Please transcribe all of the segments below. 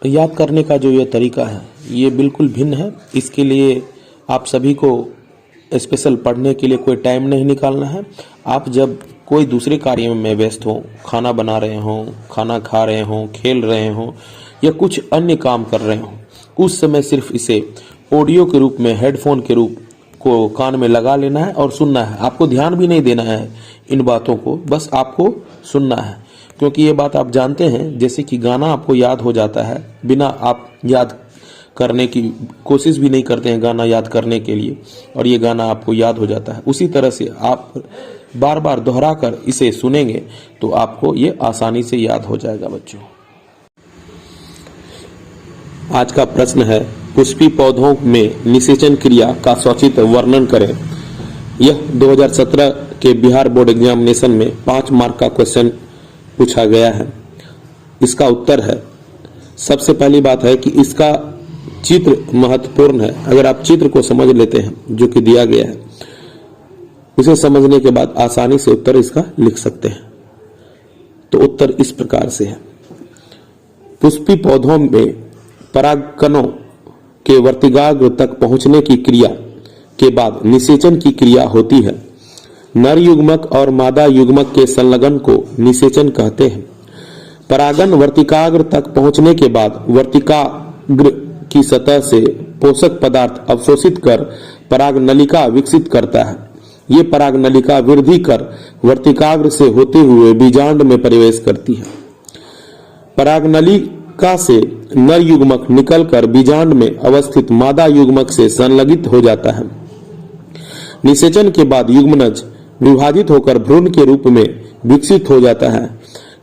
याद करने का जो ये तरीका है ये बिल्कुल भिन्न है। इसके लिए आप सभी को स्पेशल पढ़ने के लिए कोई टाइम नहीं निकालना है। आप जब कोई दूसरे कार्य में व्यस्त हो, खाना बना रहे हो, खाना खा रहे हो, खेल रहे हो या कुछ अन्य काम कर रहे हो, उस समय सिर्फ इसे ऑडियो के रूप में, हेडफोन के रूप को कान में लगा लेना है और सुनना है। आपको ध्यान भी नहीं देना है इन बातों को, बस आपको सुनना है। क्योंकि ये बात आप जानते हैं, जैसे कि गाना आपको याद हो जाता है, बिना आप याद करने की कोशिश भी नहीं करते हैं गाना याद करने के लिए, और ये गाना आपको याद हो जाता है। उसी तरह से आप बार बार दोहरा कर इसे सुनेंगे तो आपको ये आसानी से याद हो जाएगा। बच्चों, आज का प्रश्न है, पुष्पी पौधों में निषेचन क्रिया का सचित्र वर्णन करें। यह 2017 के बिहार बोर्ड एग्जामिनेशन में 5 मार्क का क्वेश्चन पूछा गया है। इसका उत्तर है, सबसे पहली बात है कि इसका चित्र महत्वपूर्ण है। अगर आप चित्र को समझ लेते हैं जो कि दिया गया है, उसे समझने के बाद आसानी से उत्तर इसका लिख सकते हैं। तो उत्तर इस प्रकार से है, पुष्पी पौधों में परागकणों के वर्तिकाग्र तक पहुंचने की क्रिया के बाद निषेचन की क्रिया होती है। नर युग्मक और मादा युग्मक के संलग्न को निषेचन कहते हैं। परागन वर्तिकाग्र तक पहुंचने के बाद वर्तिकाग्र की सतह से पोषक पदार्थ अवशोषित कर परागनलिका विकसित करता है। ये परागनलिका वृद्धि कर वर्तिकाग्र से होते हुए बीजांड में प्रवेश करती है। परागनलिका से नर युग्मक निकलकर बीजांड में अवस्थित मादा युग्मक से संलगित हो जाता है। निषेचन के बाद युग्मनज विभाजित होकर भ्रूण के रूप में विकसित हो जाता है।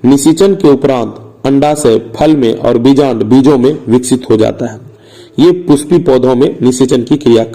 निषेचन के उपरांत अंडाशय फल में और बीजांड बीजों में विकसित हो जाता है। ये पुष्पी पौधों में निषेचन की क्रिया